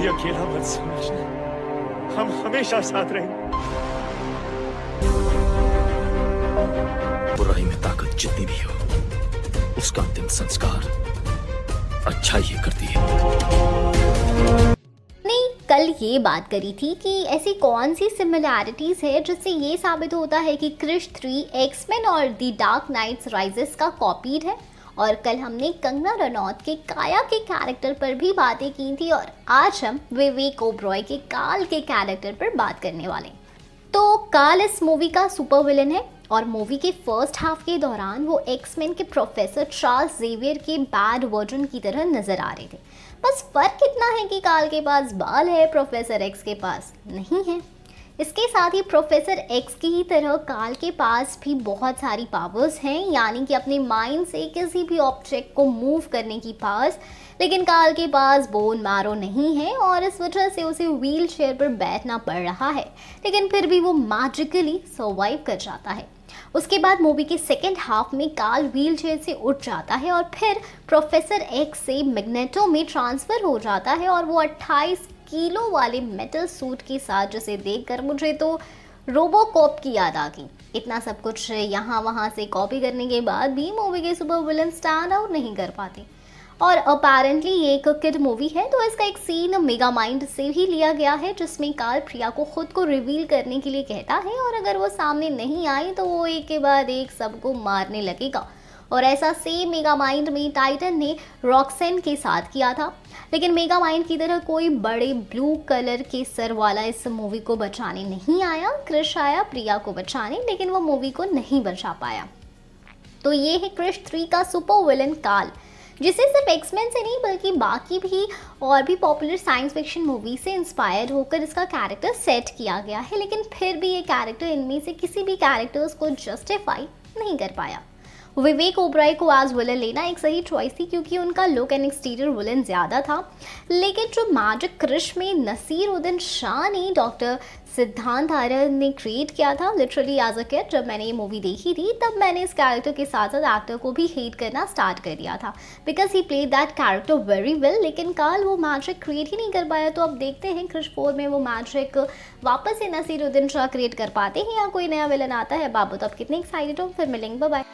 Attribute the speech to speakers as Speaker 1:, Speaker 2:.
Speaker 1: अकेला मत समझना, हम हमेशा साथ रहेंगे।
Speaker 2: बुराई में ताकत जितनी भी हो, उसका अंतिम संस्कार अच्छा ही करती है।
Speaker 3: नहीं, कल ये बात करी थी कि ऐसी कौन सी सिमिलैरिटीज है जिससे ये साबित होता है कि क्रिश 3 एक्समैन और द डार्क नाइट्स राइजेस का कॉपीड है। और कल हमने कंगना रनौत के काया के कैरेक्टर पर भी बातें की थी और आज हम विवेक ओबरॉय के काल के कैरेक्टर पर बात करने वाले हैं। तो काल इस मूवी का सुपर विलन है और मूवी के फर्स्ट हाफ के दौरान वो एक्समैन के प्रोफेसर चार्ल्स जेवियर के बैड वर्जन की तरह नजर आ रहे थे। बस फर्क इतना है कि काल के पास बाल है, प्रोफेसर एक्स के पास नहीं है। इसके साथ ही प्रोफेसर एक्स की ही तरह काल के पास भी बहुत सारी पावर्स हैं, यानी कि अपने माइंड से किसी भी ऑब्जेक्ट को मूव करने की पावर्स। लेकिन काल के पास बोन मैरो नहीं है और इस वजह से उसे व्हील चेयर पर बैठना पड़ रहा है, लेकिन फिर भी वो मैजिकली सर्वाइव कर जाता है। उसके बाद मूवी के सेकेंड हाफ में काल व्हील चेयर से उठ जाता है और फिर प्रोफेसर एक्स से मैग्नेटो में ट्रांसफ़र हो जाता है और वो 28 किलो वाले मेटल सूट के साथ, जिसे देखकर मुझे तो रोबोकॉप की याद आ गई। इतना सब कुछ यहाँ वहाँ से कॉपी करने के बाद भी मूवी के सुपर विलन स्टैंड आउट नहीं कर पाते। और अपेरेंटली ये एक किड मूवी है, तो इसका एक सीन मेगा माइंड से भी लिया गया है जिसमें काल प्रिया को खुद को रिवील करने के लिए कहता है और अगर वो सामने नहीं आई तो वो एक के बाद एक सबको मारने लगेगा। और ऐसा सेम मेगा माइंड में टाइटन ने रॉक्सेन के साथ किया था, लेकिन मेगा माइंड की तरह कोई बड़े ब्लू कलर के सर वाला इस मूवी को बचाने नहीं आया। क्रिश आया प्रिया को बचाने, लेकिन वो मूवी को नहीं बचा पाया। तो ये है क्रिश 3 का सुपर विलन काल, जिसे सिर्फ एक्समैन से नहीं बल्कि बाकी भी और भी पॉपुलर साइंस फिक्शन मूवी से इंस्पायर होकर इसका कैरेक्टर सेट किया गया है। लेकिन फिर भी ये कैरेक्टर इनमें से किसी भी कैरेक्टर्स को जस्टिफाई नहीं कर पाया। विवेक ओबरॉय को एज विलन लेना एक सही चॉइस थी क्योंकि उनका लुक एंड एक्सटीरियर विलन ज़्यादा था, लेकिन जो मैजिक क्रिश में नसीरुद्दीन शाह ने डॉक्टर सिद्धांत आर्य ने क्रिएट किया था, लिटरली एज अ किड जब मैंने ये मूवी देखी थी तब मैंने इस कैरेक्टर के साथ साथ एक्टर को भी हेट करना स्टार्ट कर दिया था, because he played that character very well. लेकिन काल वो मैजिक क्रिएट ही नहीं कर पाया। तो अब देखते हैं क्रिश 4 में वो मैजिक वापस से नसीरुद्दीन शाह क्रिएट कर पाते हैं या कोई नया विलन आता है। बाबू तो अब कितने एक्साइटेड हो, फिर मिलेंगे, बाय बाय।